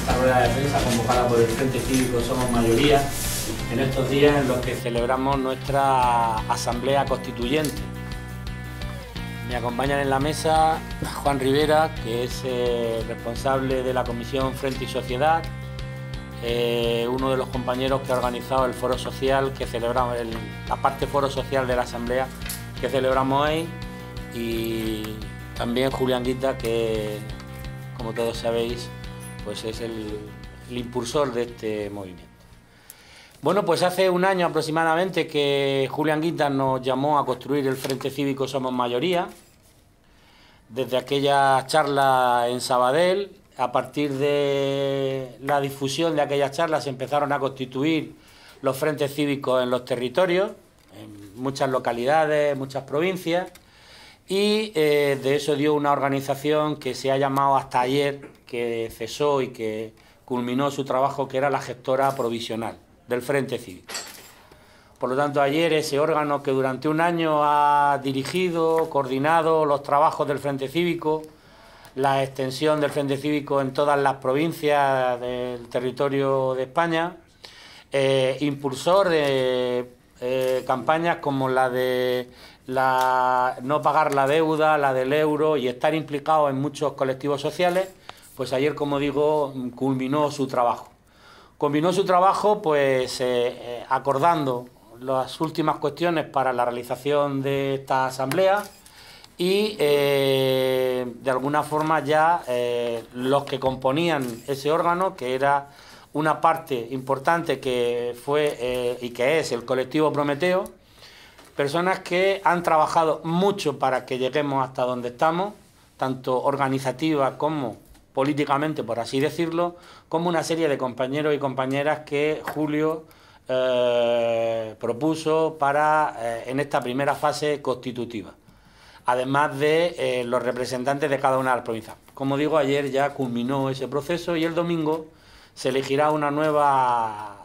esta rueda de prensa convocada por el Frente Cívico Somos Mayoría en estos días en los que celebramos nuestra Asamblea Constituyente. Me acompañan en la mesa Juan Rivera, que es responsable de la Comisión Frente y Sociedad, uno de los compañeros que ha organizado el foro social que celebramos, la parte foro social de la Asamblea que celebramos hoy, y también Julián Guita, que como todos sabéis pues es el impulsor de este movimiento. Bueno, pues hace un año aproximadamente que Julián Guita nos llamó a construir el Frente Cívico Somos Mayoría. Desde aquella charla en Sabadell, a partir de la difusión de aquellas charlas, se empezaron a constituir los frentes cívicos en los territorios, en muchas localidades, muchas provincias, y de eso dio una organización que se ha llamado hasta ayer, que cesó y que culminó su trabajo, que era la gestora provisional del Frente Cívico. Por lo tanto, ayer ese órgano que durante un año ha dirigido, coordinado los trabajos del Frente Cívico, la extensión del Frente Cívico en todas las provincias del territorio de España, impulsor de campañas como la de no pagar la deuda, la del euro, y estar implicado en muchos colectivos sociales, pues ayer, como digo, culminó su trabajo. Culminó su trabajo pues acordando las últimas cuestiones para la realización de esta asamblea y de alguna forma ya los que componían ese órgano, que era una parte importante que fue y que es el colectivo Prometeo, personas que han trabajado mucho para que lleguemos hasta donde estamos, tanto organizativa como políticamente, por así decirlo, como una serie de compañeros y compañeras que Julio propuso para en esta primera fase constitutiva, además de los representantes de cada una de las provincias. Como digo, ayer ya culminó ese proceso y el domingo se elegirá una nueva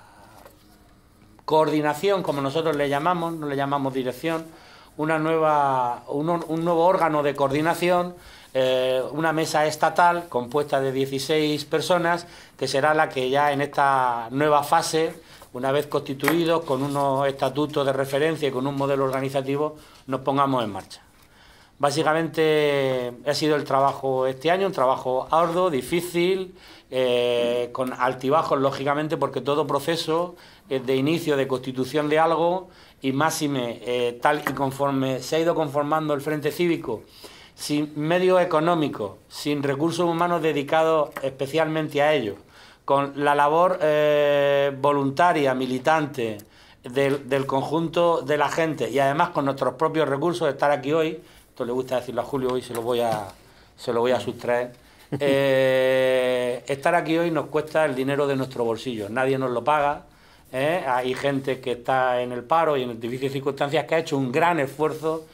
coordinación, como nosotros le llamamos, no le llamamos dirección, un nuevo órgano de coordinación, una mesa estatal compuesta de 16 personas, que será la que ya en esta nueva fase, una vez constituidos, con unos estatutos de referencia y con un modelo organizativo, nos pongamos en marcha. Básicamente ha sido el trabajo este año, un trabajo arduo, difícil, con altibajos, lógicamente, porque todo proceso de inicio de constitución de algo, y máxime tal y conforme se ha ido conformando el Frente Cívico, sin medios económicos, sin recursos humanos dedicados especialmente a ellos, con la labor voluntaria, militante del conjunto de la gente, y además con nuestros propios recursos, estar aquí hoy, esto le gusta decirlo a Julio, hoy se lo voy a sustraer, estar aquí hoy nos cuesta el dinero de nuestro bolsillo, nadie nos lo paga. Hay gente que está en el paro y en difíciles circunstancias, que ha hecho un gran esfuerzo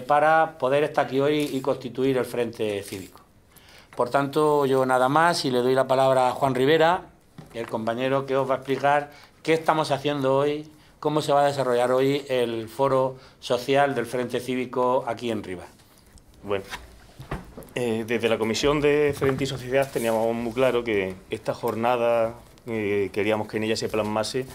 para poder estar aquí hoy y constituir el Frente Cívico. Por tanto, yo nada más, y le doy la palabra a Juan Rivera, el compañero que os va a explicar qué estamos haciendo hoy, cómo se va a desarrollar hoy el foro social del Frente Cívico aquí en Rivas. Bueno, desde la Comisión de Frente y Sociedad teníamos muy claro que esta jornada queríamos que en ella se plasmase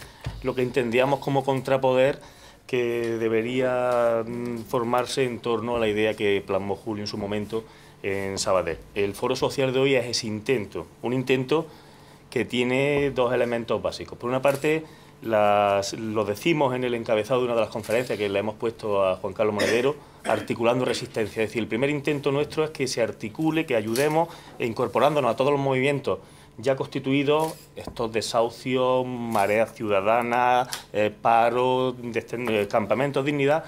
lo que entendíamos como contrapoder que debería formarse en torno a la idea que plasmó Julio en su momento en Sabadell. El foro social de hoy es ese intento, un intento que tiene dos elementos básicos. Por una parte, lo decimos en el encabezado de una de las conferencias que le hemos puesto a Juan Carlos Monedero, articulando resistencia. Es decir, el primer intento nuestro es que se articule, que ayudemos incorporándonos a todos los movimientos ya constituidos, estos desahucios, mareas ciudadanas, paro, campamentos, dignidad,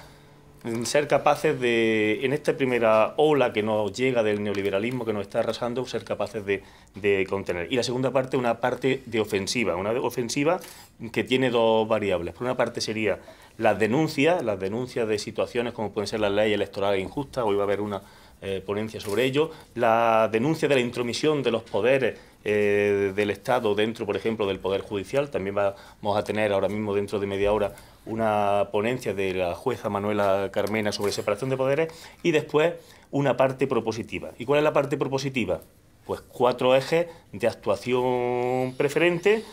ser capaces de, en esta primera ola que nos llega del neoliberalismo que nos está arrasando, ser capaces de contener. Y la segunda parte, una parte de ofensiva, una ofensiva que tiene dos variables. Por una parte sería las denuncias de situaciones como pueden ser las leyes electorales injustas, hoy va a haber una ponencia sobre ello, la denuncia de la intromisión de los poderes del Estado dentro, por ejemplo, del Poder Judicial. También vamos a tener ahora mismo, dentro de media hora, una ponencia de la jueza Manuela Carmena sobre separación de poderes, y después una parte propositiva. ¿Y cuál es la parte propositiva? pues 4 ejes de actuación preferente.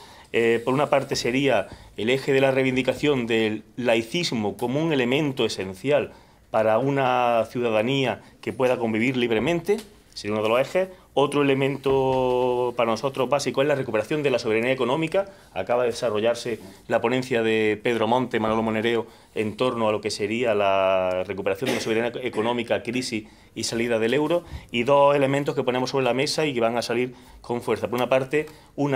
Por una parte sería el eje de la reivindicación del laicismo como un elemento esencial para una ciudadanía que pueda convivir libremente, sería uno de los ejes. Otro elemento para nosotros básico es la recuperación de la soberanía económica. Acaba de desarrollarse la ponencia de Pedro Monte, Manolo Monereo, en torno a lo que sería la recuperación de la soberanía económica, crisis y salida del euro. Y 2 elementos que ponemos sobre la mesa y que van a salir con fuerza. Por una parte, un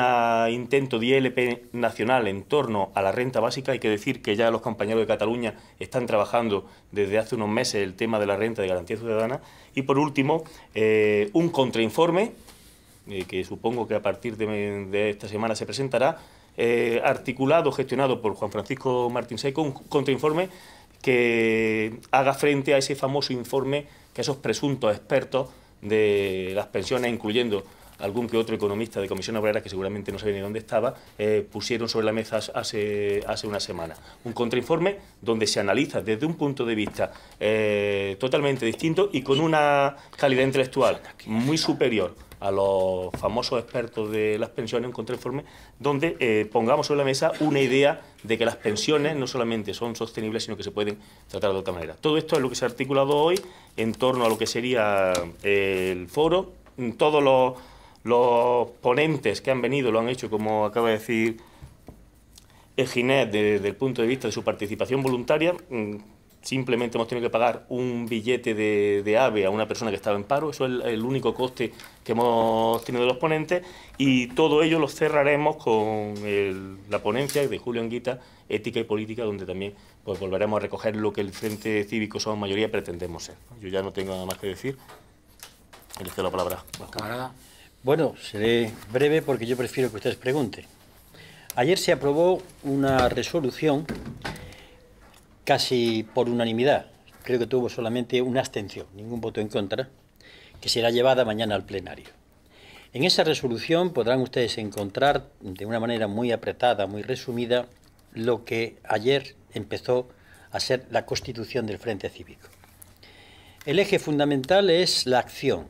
intento de ILP nacional en torno a la renta básica. Hay que decir que ya los compañeros de Cataluña están trabajando desde hace unos meses el tema de la renta de garantía ciudadana. Y por último, un contrainforme, que supongo que a partir de esta semana se presentará, articulado, gestionado por Juan Francisco Martín Seco, un contrainforme que haga frente a ese famoso informe que esos presuntos expertos de las pensiones, incluyendo algún que otro economista de Comisión Obrera, que seguramente no sabía ni dónde estaba, pusieron sobre la mesa hace una semana. Un contrainforme donde se analiza desde un punto de vista totalmente distinto y con una calidad intelectual muy superior a los famosos expertos de las pensiones, un contrainforme donde pongamos sobre la mesa una idea de que las pensiones no solamente son sostenibles, sino que se pueden tratar de otra manera. Todo esto es lo que se ha articulado hoy en torno a lo que sería el foro. Todos los ponentes que han venido lo han hecho, como acaba de decir el Ginés, desde el punto de vista de su participación voluntaria. Simplemente hemos tenido que pagar un billete de AVE a una persona que estaba en paro. Eso es el único coste que hemos tenido de los ponentes, y todo ello lo cerraremos con la ponencia de Julio Anguita, Ética y Política, donde también pues volveremos a recoger lo que el Frente Cívico Somos Mayoría pretendemos ser. Yo ya no tengo nada más que decir. Le cedo la palabra. Camarada. Bueno, seré breve porque yo prefiero que ustedes pregunten. Ayer se aprobó una resolución casi por unanimidad, creo que tuvo solamente una abstención, ningún voto en contra, que será llevada mañana al plenario. En esa resolución podrán ustedes encontrar de una manera muy apretada, muy resumida, lo que ayer empezó a ser la constitución del Frente Cívico. El eje fundamental es la acción,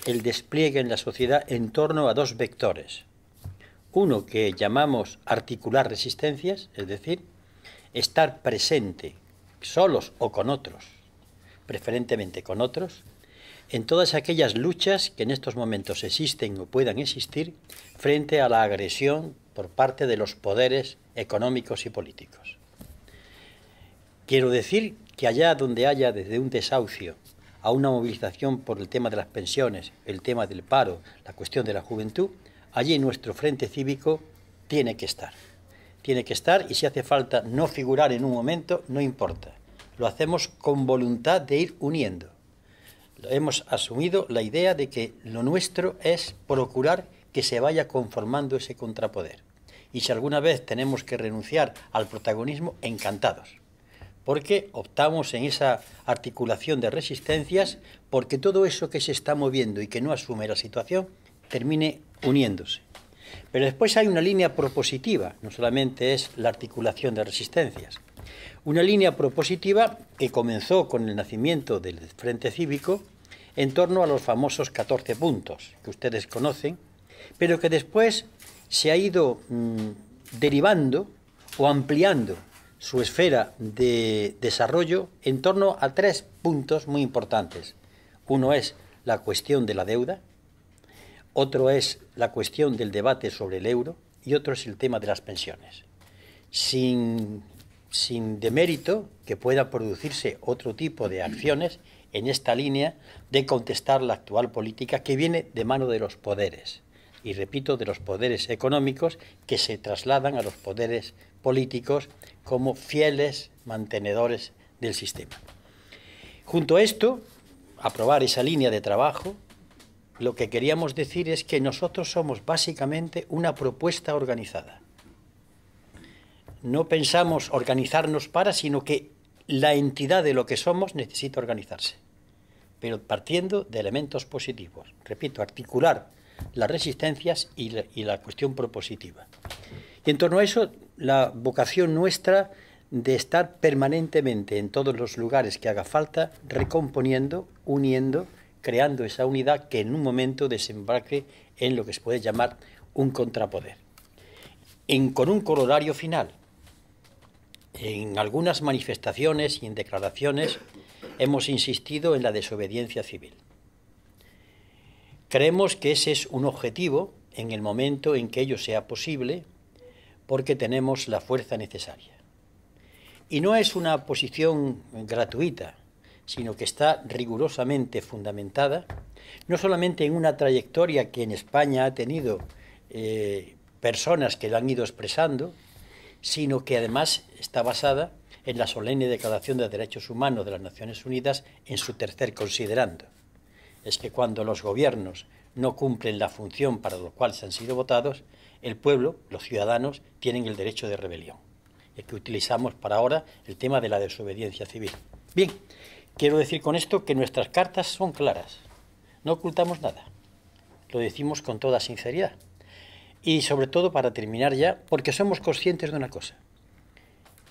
el despliegue en la sociedad en torno a 2 vectores. Uno que llamamos articular resistencias, es decir, estar presente, solos o con otros, preferentemente con otros, en todas aquellas luchas que en estos momentos existen o puedan existir frente a la agresión por parte de los poderes económicos y políticos. Quiero decir que allá donde haya desde un desahucio a una movilización por el tema de las pensiones, el tema del paro, la cuestión de la juventud, allí nuestro Frente Cívico tiene que estar. Tiene que estar, y si hace falta no figurar en un momento, no importa. Lo hacemos con voluntad de ir uniendo. Hemos asumido la idea de que lo nuestro es procurar que se vaya conformando ese contrapoder. Y si alguna vez tenemos que renunciar al protagonismo, encantados. Porque optamos en esa articulación de resistencias, porque todo eso que se está moviendo y que no asume la situación, termine uniéndose. Pero después hay una línea propositiva, no solamente es la articulación de resistencias. Una línea propositiva que comenzó con el nacimiento del Frente Cívico en torno a los famosos 14 puntos que ustedes conocen, pero que después se ha ido derivando o ampliando su esfera de desarrollo en torno a 3 puntos muy importantes. Uno es la cuestión de la deuda, otro es la cuestión del debate sobre el euro y otro es el tema de las pensiones. Sin demérito que pueda producirse otro tipo de acciones en esta línea de contestar la actual política que viene de mano de los poderes. Y repito, de los poderes económicos que se trasladan a los poderes políticos como fieles mantenedores del sistema. Junto a esto, aprobar esa línea de trabajo, lo que queríamos decir es que nosotros somos básicamente una propuesta organizada. No pensamos organizarnos sino que la entidad de lo que somos necesita organizarse, pero partiendo de elementos positivos. Repito, articular las resistencias y la cuestión propositiva. Y en torno a eso, la vocación nuestra de estar permanentemente en todos los lugares que haga falta, recomponiendo, uniendo, creando esa unidad que en un momento desembarque en lo que se puede llamar un contrapoder. Con un corolario final, en algunas manifestaciones y en declaraciones hemos insistido en la desobediencia civil. Creemos que ese es un objetivo en el momento en que ello sea posible, porque tenemos la fuerza necesaria. Y no es una posición gratuita, sino que está rigurosamente fundamentada, no solamente en una trayectoria que en España ha tenido personas que lo han ido expresando, sino que además está basada en la solemne Declaración de Derechos Humanos de las Naciones Unidas en su tercer considerando. Es que cuando los gobiernos no cumplen la función para la cual se han sido votados, el pueblo, los ciudadanos, tienen el derecho de rebelión. Es que utilizamos para ahora el tema de la desobediencia civil. Bien, quiero decir con esto que nuestras cartas son claras, no ocultamos nada, lo decimos con toda sinceridad. Y sobre todo, para terminar ya, porque somos conscientes de una cosa,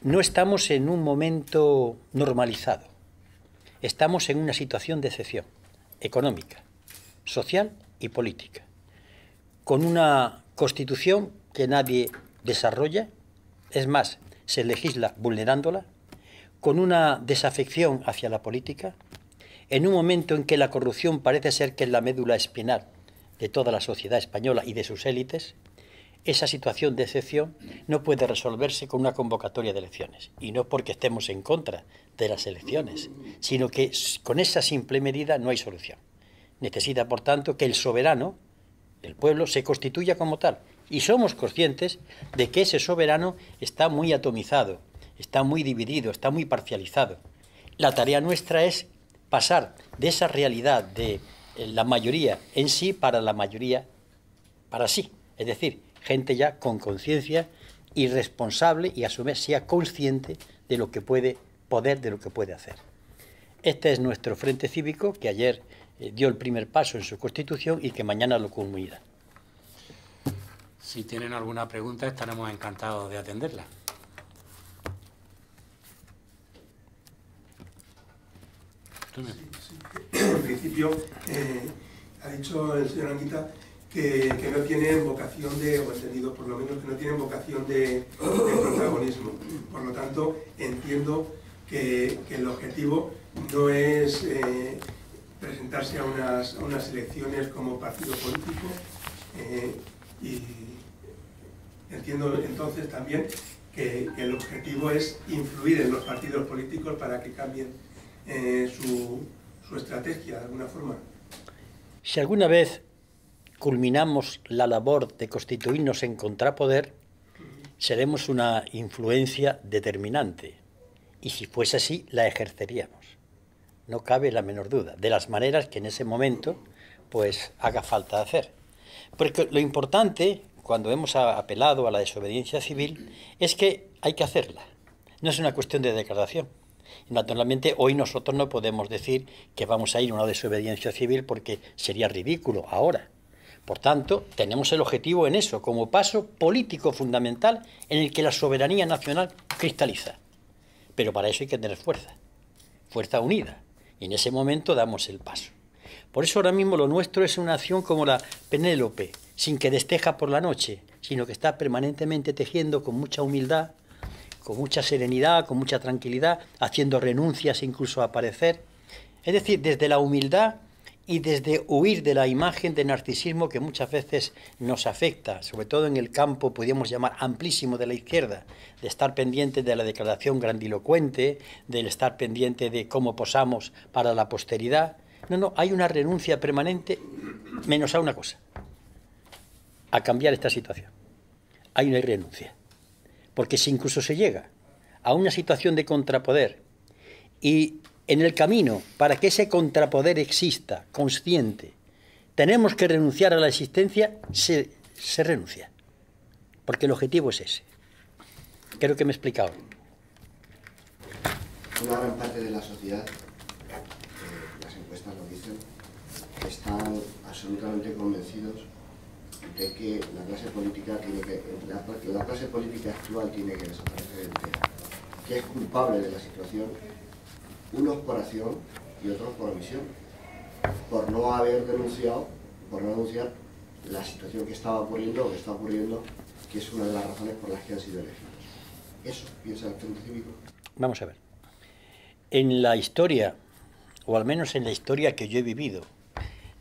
no estamos en un momento normalizado, estamos en una situación de excepción económica, social y política, con una Constitución que nadie desarrolla, es más, se legisla vulnerándola, con una desafección hacia la política, en un momento en que la corrupción parece ser que es la médula espinal de toda la sociedad española y de sus élites. Esa situación de excepción no puede resolverse con una convocatoria de elecciones, y no porque estemos en contra de las elecciones, sino que con esa simple medida no hay solución. Necesita, por tanto, que el soberano, el pueblo, se constituya como tal, y somos conscientes de que ese soberano está muy atomizado, está muy dividido, está muy parcializado. La tarea nuestra es pasar de esa realidad de la mayoría en sí para la mayoría para sí, es decir, gente ya con conciencia y responsable y a su vez sea consciente de lo que puede poder, de lo que puede hacer. Este es nuestro Frente Cívico, que ayer dio el primer paso en su constitución y que mañana lo culminará. Si tienen alguna pregunta, estaremos encantados de atenderla. En principio, ha dicho el señor Anguita que no tienen vocación de, o entendido por lo menos, que no tienen vocación de protagonismo. Por lo tanto, entiendo que el objetivo no es presentarse a unas elecciones como partido político, y entiendo entonces también que el objetivo es influir en los partidos políticos para que cambien su estrategia de alguna forma. Si alguna vez culminamos la labor de constituirnos en contrapoder, seremos una influencia determinante, y si fuese así, la ejerceríamos. No cabe la menor duda, de las maneras que en ese momento pues haga falta hacer. Porque lo importante, cuando hemos apelado a la desobediencia civil, es que hay que hacerla. No es una cuestión de declaración. Naturalmente, hoy nosotros no podemos decir que vamos a ir a una desobediencia civil porque sería ridículo ahora. Por tanto, tenemos el objetivo en eso, como paso político fundamental en el que la soberanía nacional cristaliza. Pero para eso hay que tener fuerza, fuerza unida, y en ese momento damos el paso. Por eso ahora mismo lo nuestro es una acción como la Penélope, sin que desteja por la noche, sino que está permanentemente tejiendo con mucha humildad, con mucha serenidad, con mucha tranquilidad, haciendo renuncias incluso a aparecer. Es decir, desde la humildad y desde huir de la imagen de narcisismo que muchas veces nos afecta, sobre todo en el campo, podríamos llamar, amplísimo de la izquierda, de estar pendiente de la declaración grandilocuente, del estar pendiente de cómo posamos para la posteridad. No, hay una renuncia permanente, menos a una cosa, a cambiar esta situación. Hay una renuncia. Porque si incluso se llega a una situación de contrapoder y en el camino, para que ese contrapoder exista, consciente, tenemos que renunciar a la existencia, se renuncia. Porque el objetivo es ese. Creo que me he explicado. Una gran parte de la sociedad, las encuestas lo dicen, están absolutamente convencidos de que la clase política la clase política actual tiene que desaparecer entera, que es culpable de la situación, unos por acción y otros por omisión. por no haber denunciado, por no denunciar la situación que estaba ocurriendo o que está ocurriendo, que es una de las razones por las que han sido elegidos. Eso piensa el Frente Cívico. Vamos a ver. En la historia, o al menos en la historia que yo he vivido,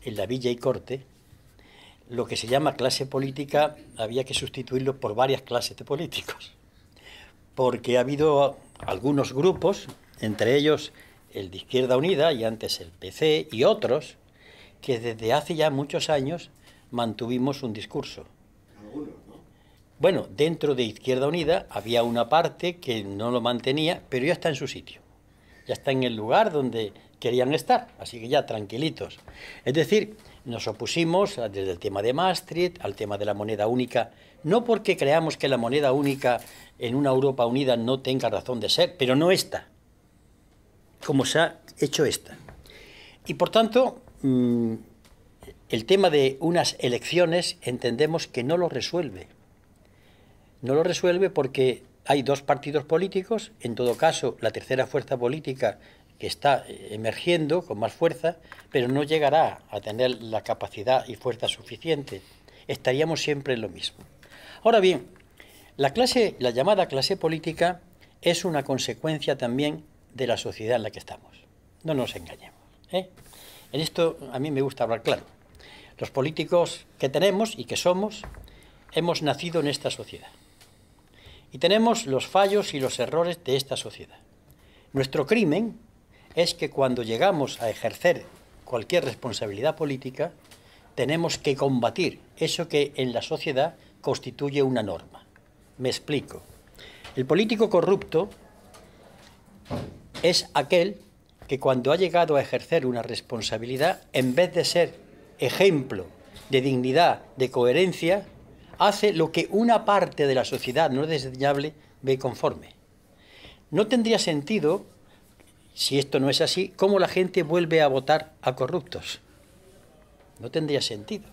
en la Villa y Corte, lo que se llama clase política había que sustituirlo por varias clases de políticos. Porque ha habido algunos grupos, entre ellos el de Izquierda Unida y antes el PC y otros, que desde hace ya muchos años mantuvimos un discurso. Algunos, ¿no? Bueno, dentro de Izquierda Unida había una parte que no lo mantenía, pero ya está en su sitio. Ya está en el lugar donde querían estar, así que ya tranquilitos. Es decir, nos opusimos desde el tema de Maastricht al tema de la moneda única, no porque creamos que la moneda única en una Europa unida no tenga razón de ser, pero no esta, como se ha hecho esta. Y por tanto, el tema de unas elecciones entendemos que no lo resuelve. No lo resuelve porque hay dos partidos políticos, en todo caso la tercera fuerza política que está emergiendo con más fuerza, pero no llegará a tener la capacidad y fuerza suficiente. Estaríamos siempre en lo mismo. Ahora bien, la llamada clase política es una consecuencia también de la sociedad en la que estamos. No nos engañemos, ¿eh? En esto a mí me gusta hablar claro. Los políticos que tenemos y que somos, hemos nacido en esta sociedad. Y tenemos los fallos y los errores de esta sociedad. Nuestro crimen es que cuando llegamos a ejercer cualquier responsabilidad política, tenemos que combatir eso que en la sociedad constituye una norma. Me explico. El político corrupto es aquel que cuando ha llegado a ejercer una responsabilidad, en vez de ser ejemplo de dignidad, de coherencia, hace lo que una parte de la sociedad no desdeñable ve conforme. No tendría sentido, si esto no es así, cómo la gente vuelve a votar a corruptos. No tendría sentido.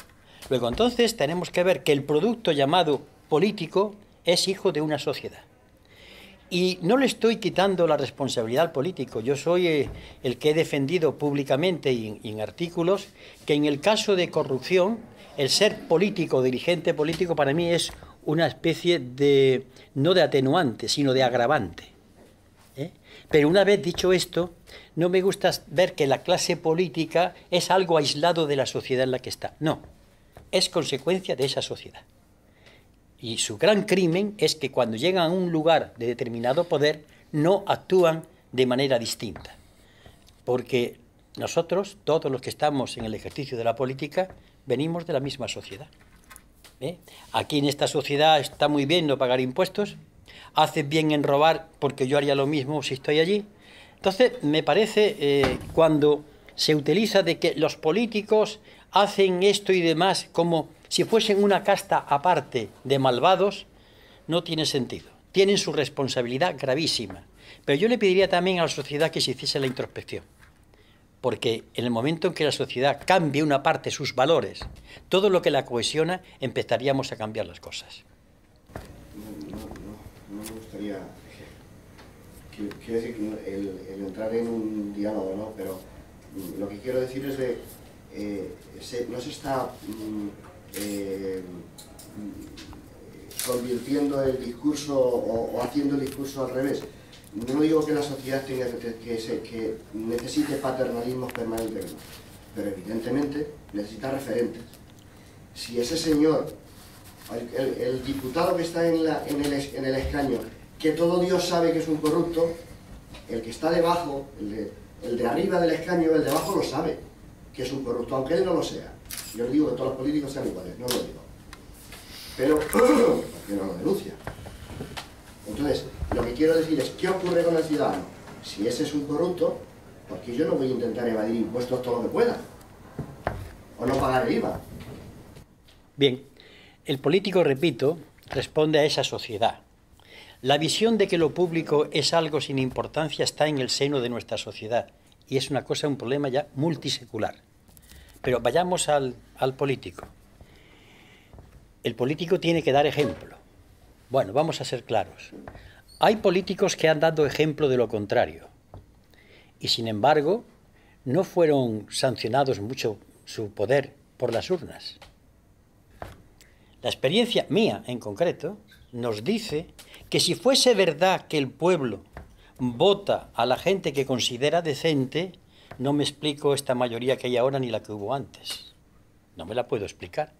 Luego, entonces, tenemos que ver que el producto llamado político es hijo de una sociedad. Y no le estoy quitando la responsabilidad al político. Yo soy el que he defendido públicamente y en artículos que en el caso de corrupción, el ser político, dirigente político, para mí es una especie de, no de atenuante, sino de agravante. Pero una vez dicho esto, no me gusta ver que la clase política es algo aislado de la sociedad en la que está. No, es consecuencia de esa sociedad. Y su gran crimen es que cuando llegan a un lugar de determinado poder, no actúan de manera distinta. Porque nosotros, todos los que estamos en el ejercicio de la política, venimos de la misma sociedad. Aquí en esta sociedad está muy bien no pagar impuestos, haces bien en robar porque yo haría lo mismo si estoy allí. Entonces, me parece cuando se utiliza de que los políticos hacen esto y demás como si fuesen una casta aparte de malvados, no tiene sentido. Tienen su responsabilidad gravísima. Pero yo le pediría también a la sociedad que se hiciese la introspección. Porque en el momento en que la sociedad cambie una parte de sus valores, todo lo que la cohesiona, empezaríamos a cambiar las cosas. No me gustaría... Quiero decir que el entrar en un diálogo, ¿no? Pero lo que quiero decir es de... no se está convirtiendo el discurso o haciendo el discurso al revés. No digo que la sociedad tenga que necesite paternalismos permanentes, pero evidentemente necesita referentes. Si ese señor, el diputado que está en el escaño, que todo Dios sabe que es un corrupto, el que está debajo, el de arriba del escaño, el de abajo lo sabe que es un corrupto, aunque él no lo sea. Yo no digo que todos los políticos sean iguales, no lo digo. Pero, porque no lo denuncia. Entonces, lo que quiero decir es, ¿qué ocurre con el ciudadano? Si ese es un corrupto, porque yo no voy a intentar evadir impuestos todo lo que pueda. O no pagar el IVA. Bien, el político, repito, responde a esa sociedad. La visión de que lo público es algo sin importancia está en el seno de nuestra sociedad. Y es una cosa, un problema ya multisecular. Pero vayamos al político. El político tiene que dar ejemplo. Bueno, vamos a ser claros. Hay políticos que han dado ejemplo de lo contrario. Y sin embargo, no fueron sancionados mucho su poder por las urnas. La experiencia mía, en concreto, nos dice que si fuese verdad que el pueblo vota a la gente que considera decente, no me explico esta mayoría que hay ahora ni la que hubo antes. No me la puedo explicar.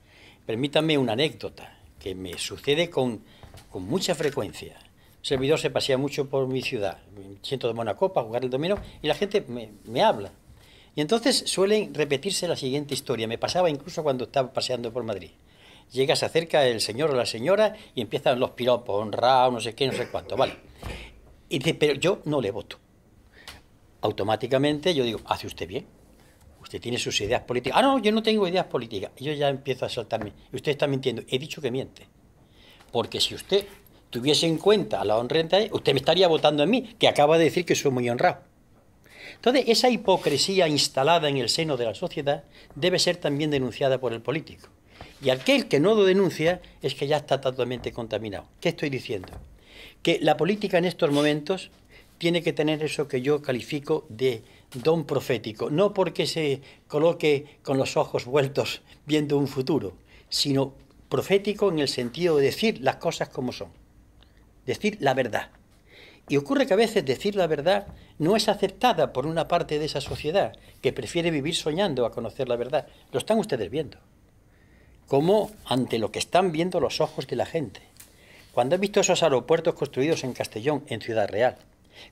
Permítanme una anécdota que me sucede con mucha frecuencia. Un servidor se pasea mucho por mi ciudad, me siento de buena copa, jugar el dominó, y la gente me habla. Y entonces suelen repetirse la siguiente historia. Me pasaba incluso cuando estaba paseando por Madrid. Llega, se acerca el señor o la señora y empiezan los piropos, honrado, no sé qué, no sé cuánto, vale. Y dice, pero yo no le voto. Automáticamente yo digo, hace usted bien. Usted tiene sus ideas políticas. Ah, no, yo no tengo ideas políticas. Y yo ya empiezo a saltarme. Y usted está mintiendo. He dicho que miente. Porque si usted tuviese en cuenta la honrada, usted me estaría votando a mí, que acaba de decir que soy muy honrado. Entonces, esa hipocresía instalada en el seno de la sociedad debe ser también denunciada por el político. Y aquel que no lo denuncia es que ya está totalmente contaminado. ¿Qué estoy diciendo? Que la política en estos momentos tiene que tener eso que yo califico de don profético, no porque se coloque con los ojos vueltos viendo un futuro, sino profético en el sentido de decir las cosas como son, decir la verdad. Y ocurre que a veces decir la verdad no es aceptada por una parte de esa sociedad que prefiere vivir soñando a conocer la verdad. Lo están ustedes viendo. Como ante lo que están viendo los ojos de la gente. Cuando he visto esos aeropuertos construidos en Castellón, en Ciudad Real,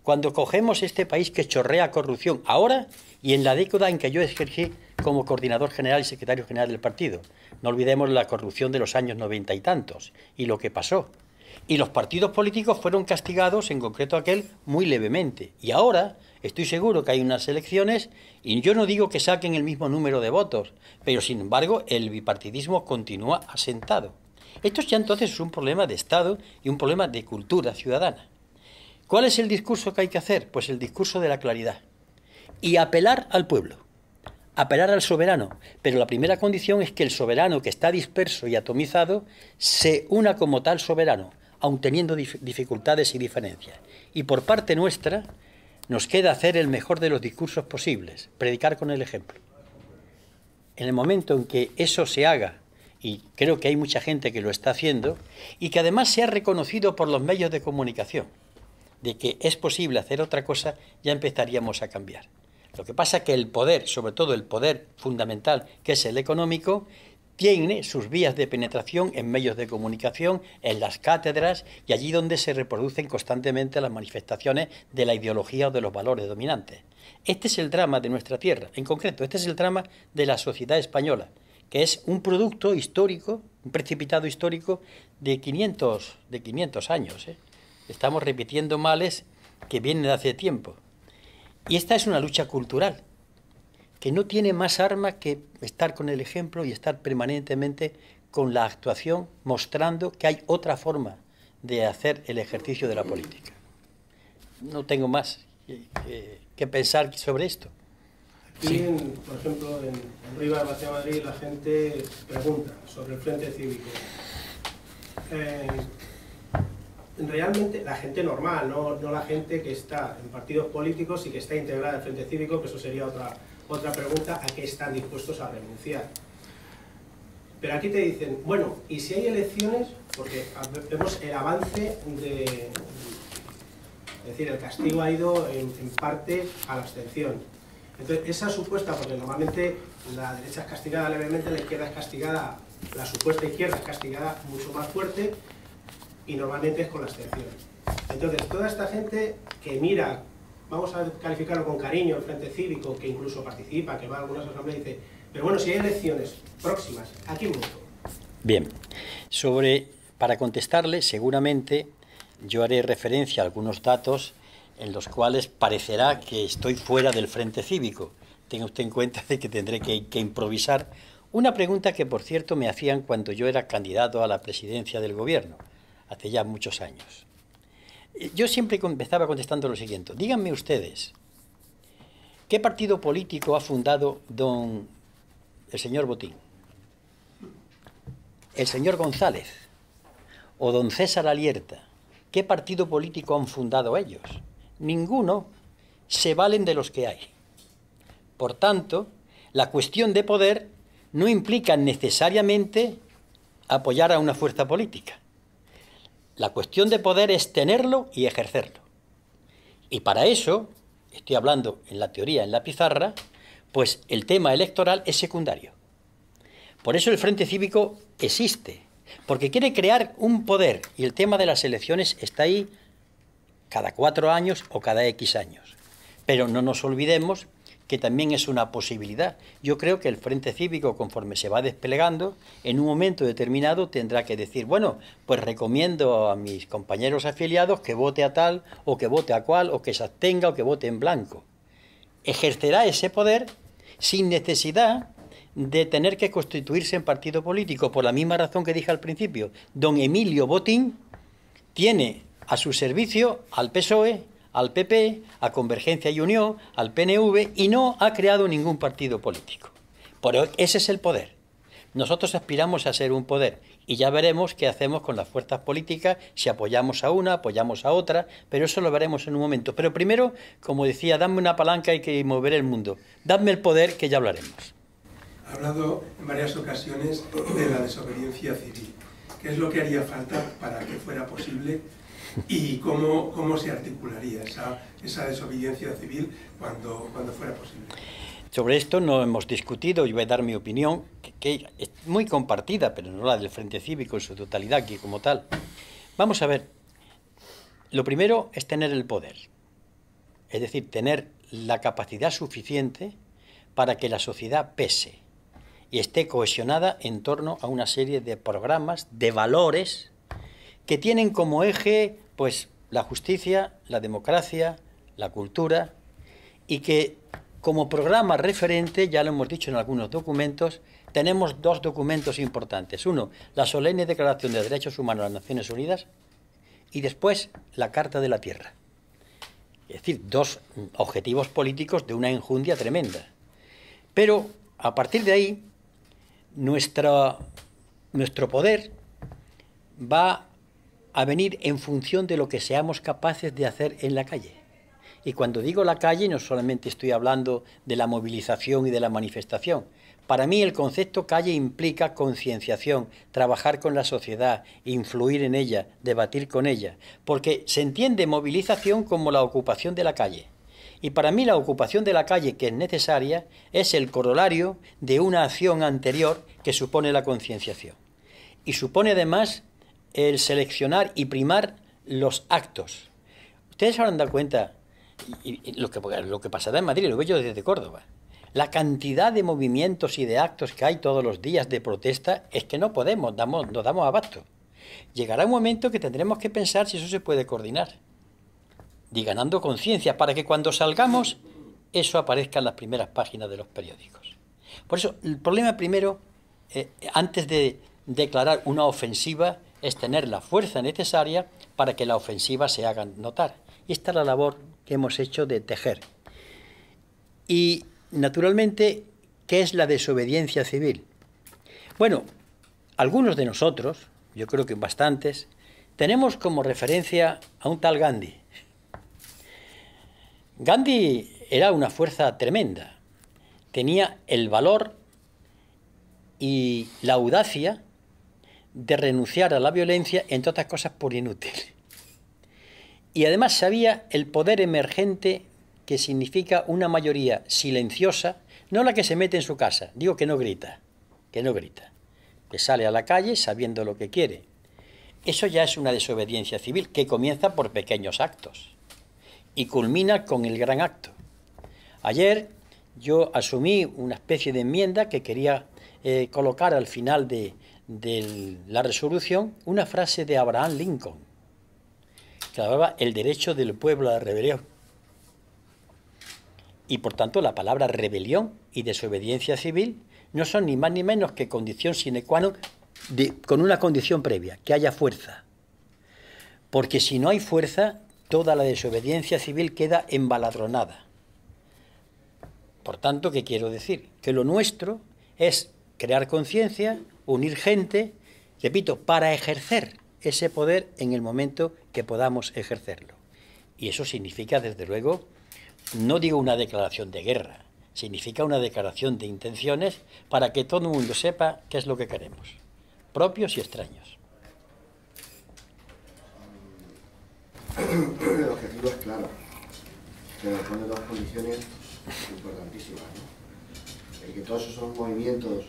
cuando cogemos este país que chorrea corrupción ahora y en la década en que yo ejercí como coordinador general y secretario general del partido, no olvidemos la corrupción de los años 90 y tantos y lo que pasó. Y los partidos políticos fueron castigados, en concreto aquel, muy levemente. Y ahora estoy seguro que hay unas elecciones y yo no digo que saquen el mismo número de votos, pero sin embargo el bipartidismo continúa asentado. Esto ya entonces es un problema de Estado y un problema de cultura ciudadana. ¿Cuál es el discurso que hay que hacer? Pues el discurso de la claridad. Y apelar al pueblo, apelar al soberano. Pero la primera condición es que el soberano que está disperso y atomizado se una como tal soberano, aun teniendo dificultades y diferencias. Y por parte nuestra nos queda hacer el mejor de los discursos posibles, predicar con el ejemplo. En el momento en que eso se haga, y creo que hay mucha gente que lo está haciendo, y que además sea reconocido por los medios de comunicación, de que es posible hacer otra cosa, ya empezaríamos a cambiar. Lo que pasa es que el poder, sobre todo el poder fundamental, que es el económico, tiene sus vías de penetración en medios de comunicación, en las cátedras y allí donde se reproducen constantemente las manifestaciones de la ideología o de los valores dominantes. Este es el drama de nuestra tierra, en concreto, este es el drama de la sociedad española, que es un producto histórico, un precipitado histórico de 500 años. Estamos repitiendo males que vienen de hace tiempo. Y esta es una lucha cultural, que no tiene más arma que estar con el ejemplo y estar permanentemente con la actuación, mostrando que hay otra forma de hacer el ejercicio de la política. No tengo más que pensar sobre esto. Aquí, sí. Por ejemplo, en Rivas de Hacia Madrid, la gente pregunta sobre el Frente Cívico. Realmente la gente normal, no la gente que está en partidos políticos y que está integrada al Frente Cívico, que eso sería otra pregunta, ¿a qué están dispuestos a renunciar? Pero aquí te dicen, bueno, ¿y si hay elecciones? Porque vemos el avance de... Es decir, el castigo ha ido en parte a la abstención. Entonces, esa supuesta, porque normalmente la derecha es castigada levemente, la izquierda es castigada, la supuesta izquierda es castigada mucho más fuerte y normalmente es con la abstención. Entonces, toda esta gente que mira, vamos a calificarlo con cariño, el Frente Cívico, que incluso participa, que va a algunas asambleas, dice, pero bueno, si hay elecciones próximas, ¿a quién voto? Bien, para contestarle, seguramente yo haré referencia a algunos datos en los cuales parecerá que estoy fuera del Frente Cívico. Tenga usted en cuenta de que tendré que improvisar una pregunta que, por cierto, me hacían cuando yo era candidato a la presidencia del gobierno, hace ya muchos años. Yo siempre empezaba contestando lo siguiente. Díganme ustedes, ¿qué partido político ha fundado el señor Botín? ¿El señor González? ¿O don César Alierta? ¿Qué partido político han fundado ellos? Ninguno. Se valen de los que hay. Por tanto, la cuestión de poder no implica necesariamente apoyar a una fuerza política. La cuestión de poder es tenerlo y ejercerlo. Y para eso, estoy hablando en la teoría, en la pizarra, pues el tema electoral es secundario. Por eso el Frente Cívico existe, porque quiere crear un poder, y el tema de las elecciones está ahí cada 4 años o cada X años. Pero no nos olvidemos que también es una posibilidad. Yo creo que el Frente Cívico, conforme se va desplegando, en un momento determinado tendrá que decir, bueno, pues recomiendo a mis compañeros afiliados que vote a tal, o que vote a cual, o que se abstenga, o que vote en blanco. Ejercerá ese poder sin necesidad de tener que constituirse en partido político, por la misma razón que dije al principio. Don Emilio Botín tiene a su servicio al PSOE, al PP, a Convergencia y Unión, al PNV, y no ha creado ningún partido político. Pero ese es el poder. Nosotros aspiramos a ser un poder, y ya veremos qué hacemos con las fuerzas políticas, si apoyamos a una, apoyamos a otra, pero eso lo veremos en un momento. Pero primero, como decía, dame una palanca y que mover el mundo. Dadme el poder, que ya hablaremos. Ha hablado en varias ocasiones de la desobediencia civil. ¿Qué es lo que haría falta para que fuera posible y cómo se articularía esa desobediencia civil cuando fuera posible? Sobre esto no hemos discutido, yo voy a dar mi opinión, que es muy compartida, pero no la del Frente Cívico en su totalidad, aquí como tal. Vamos a ver, lo primero es tener el poder, es decir, tener la capacidad suficiente para que la sociedad pese y esté cohesionada en torno a una serie de programas, de valores, que tienen como eje pues la justicia, la democracia, la cultura, y que como programa referente, ya lo hemos dicho en algunos documentos, tenemos 2 documentos importantes. Uno, la solemne Declaración de Derechos Humanos de las Naciones Unidas, y después la Carta de la Tierra. Es decir, 2 objetivos políticos de una enjundia tremenda. Pero a partir de ahí, nuestro poder va a venir en función de lo que seamos capaces de hacer en la calle. Y cuando digo la calle, no solamente estoy hablando de la movilización y de la manifestación. Para mí el concepto calle implica concienciación, trabajar con la sociedad, influir en ella, debatir con ella, porque se entiende movilización como la ocupación de la calle. Y para mí la ocupación de la calle, que es necesaria, es el corolario de una acción anterior que supone la concienciación. Y supone además el seleccionar y primar los actos. Ustedes se habrán dado cuenta, y lo que pasará en Madrid, lo veo yo desde Córdoba, la cantidad de movimientos y de actos que hay todos los días de protesta es que no podemos, nos damos abasto. Llegará un momento que tendremos que pensar si eso se puede coordinar. Y ganando conciencia, para que cuando salgamos, eso aparezca en las primeras páginas de los periódicos. Por eso, el problema primero, antes de declarar una ofensiva, es tener la fuerza necesaria para que la ofensiva se haga notar. Y esta es la labor que hemos hecho de tejer. Y, naturalmente, ¿qué es la desobediencia civil? Bueno, algunos de nosotros, yo creo que bastantes, tenemos como referencia a un tal Gandhi. Gandhi era una fuerza tremenda, tenía el valor y la audacia de renunciar a la violencia, entre otras cosas por inútil. Y además sabía el poder emergente que significa una mayoría silenciosa, no la que se mete en su casa, digo que no grita, que sale a la calle sabiendo lo que quiere. Eso ya es una desobediencia civil que comienza por pequeños actos y culmina con el gran acto. Ayer yo asumí una especie de enmienda que quería colocar al final de la resolución una frase de Abraham Lincoln, que hablaba el derecho del pueblo a la rebelión. Y por tanto la palabra rebelión y desobediencia civil no son ni más ni menos que condición sine qua non con una condición previa, que haya fuerza. Porque si no hay fuerza, toda la desobediencia civil queda embaladronada. Por tanto, ¿qué quiero decir? Que lo nuestro es crear conciencia, unir gente, repito, para ejercer ese poder en el momento que podamos ejercerlo. Y eso significa, desde luego, no digo una declaración de guerra, Significa una declaración de intenciones para que todo el mundo sepa qué es lo que queremos, propios y extraños. El objetivo es claro, pero pone dos condiciones importantísimas, ¿no? El que todos esos movimientos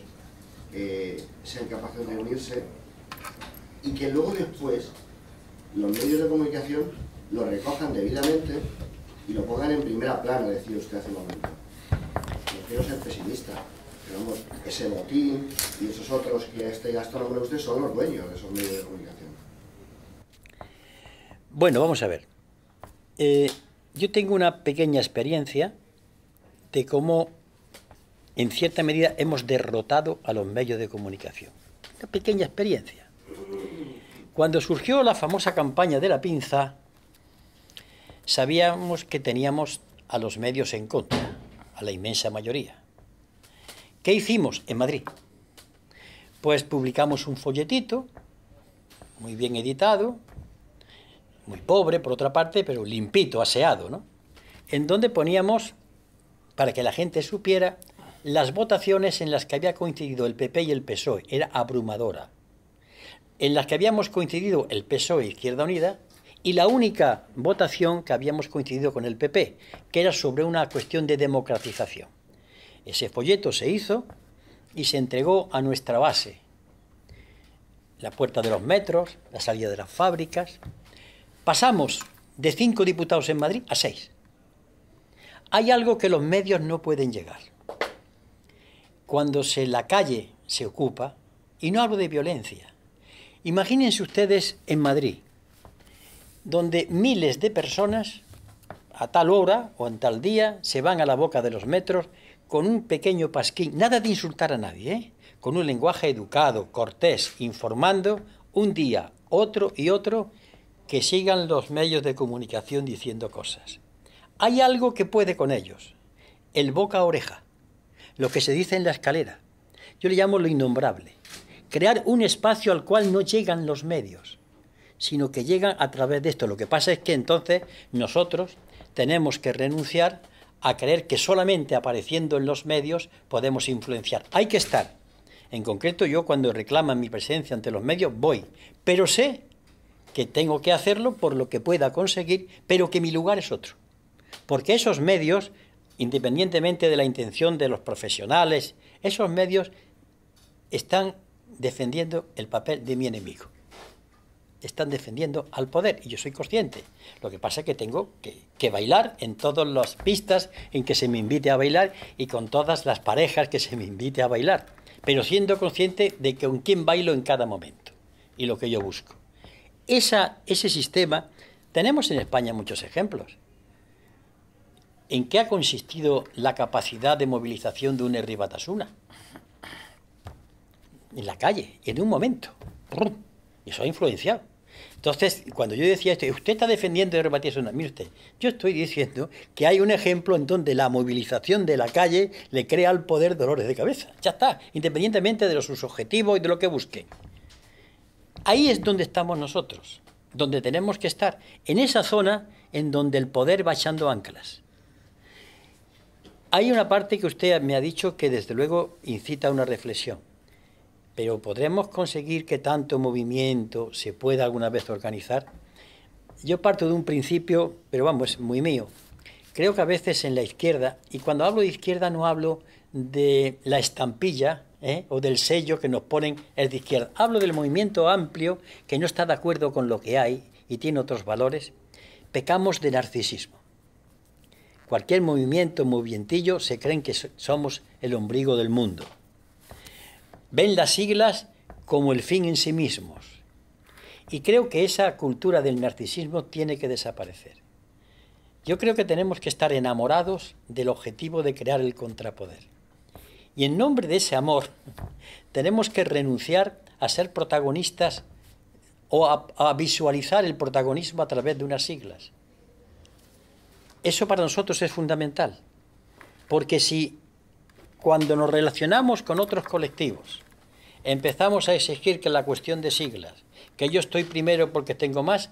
sean capaces de unirse y que luego después los medios de comunicación lo recojan debidamente y lo pongan en primera plana, decía usted hace un momento. No quiero ser pesimista, pero vamos, ese botín y esos otros que este gastó nombre usted son los dueños de esos medios de comunicación. Bueno, vamos a ver. Yo tengo una pequeña experiencia de cómo, en cierta medida, hemos derrotado a los medios de comunicación. Una pequeña experiencia. Cuando surgió la famosa campaña de la pinza, sabíamos que teníamos a los medios en contra, a la inmensa mayoría. ¿Qué hicimos en Madrid? Pues publicamos un folletito, muy bien editado, muy pobre por otra parte, pero limpito, aseado, ¿no? En donde poníamos, para que la gente supiera, las votaciones en las que había coincidido el PP y el PSOE. Era abrumadora. En las que habíamos coincidido el PSOE e Izquierda Unida, y la única votación que habíamos coincidido con el PP, que era sobre una cuestión de democratización. Ese folleto se hizo y se entregó a nuestra base. La puerta de los metros, la salida de las fábricas. Pasamos de 5 diputados en Madrid a 6. Hay algo que los medios no pueden llegar. Cuando la calle se ocupa, y no hablo de violencia, imagínense ustedes en Madrid, donde miles de personas a tal hora o en tal día se van a la boca de los metros con un pequeño pasquín, nada de insultar a nadie, con un lenguaje educado, cortés, informando un día, otro y otro, que sigan los medios de comunicación diciendo cosas. Hay algo que puede con ellos, el boca a oreja, lo que se dice en la escalera. Yo le llamo lo innombrable. Crear un espacio al cual no llegan los medios, sino que llegan a través de esto. Lo que pasa es que entonces nosotros tenemos que renunciar a creer que solamente apareciendo en los medios podemos influenciar. Hay que estar. En concreto, yo cuando reclaman mi presencia ante los medios voy, pero sé que tengo que hacerlo por lo que pueda conseguir, pero que mi lugar es otro. Porque esos medios, independientemente de la intención de los profesionales, esos medios están defendiendo el papel de mi enemigo. Están defendiendo al poder, y yo soy consciente. Lo que pasa es que tengo que bailar en todas las pistas en que se me invite a bailar y con todas las parejas que se me invite a bailar, pero siendo consciente de con quién bailo en cada momento y lo que yo busco. Ese sistema, tenemos en España muchos ejemplos. ¿En qué ha consistido la capacidad de movilización de un Herri Batasuna? En la calle, en un momento. Y eso ha influenciado. Entonces, cuando yo decía esto, usted está defendiendo a Herri Batasuna, mire usted, yo estoy diciendo que hay un ejemplo en donde la movilización de la calle le crea al poder dolores de cabeza. Ya está, independientemente de sus objetivos y de lo que busquen. Ahí es donde estamos nosotros, donde tenemos que estar, en esa zona en donde el poder va echando anclas. Hay una parte que usted me ha dicho que desde luego incita a una reflexión, pero ¿podremos conseguir que tanto movimiento se pueda alguna vez organizar? Yo parto de un principio, pero vamos, es muy mío. Creo que a veces en la izquierda, y cuando hablo de izquierda no hablo de la estampilla, o del sello que nos ponen es de izquierda. Hablo del movimiento amplio que no está de acuerdo con lo que hay y tiene otros valores. Pecamos de narcisismo. Cualquier movientillo, se creen que somos el ombligo del mundo. Ven las siglas como el fin en sí mismos. Y creo que esa cultura del narcisismo tiene que desaparecer. Yo creo que tenemos que estar enamorados del objetivo de crear el contrapoder. Y en nombre de ese amor tenemos que renunciar a ser protagonistas o a visualizar el protagonismo a través de unas siglas. Eso para nosotros es fundamental, porque si cuando nos relacionamos con otros colectivos empezamos a exigir que la cuestión de siglas, que yo estoy primero porque tengo más,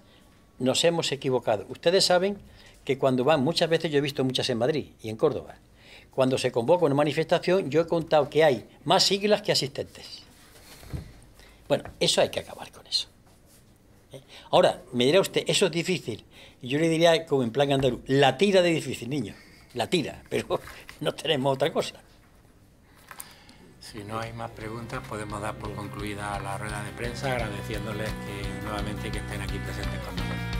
nos hemos equivocado. Ustedes saben que cuando van, muchas veces yo he visto muchas en Madrid y en Córdoba, cuando se convoca una manifestación, yo he contado que hay más siglas que asistentes. Bueno, eso hay que acabar con eso. Ahora, me dirá usted, eso es difícil. Y yo le diría, como en plan andaluz, la tira de difícil, niño. La tira, pero no tenemos otra cosa. Si no hay más preguntas, podemos dar por concluida la rueda de prensa, agradeciéndoles nuevamente que estén aquí presentes con nosotros.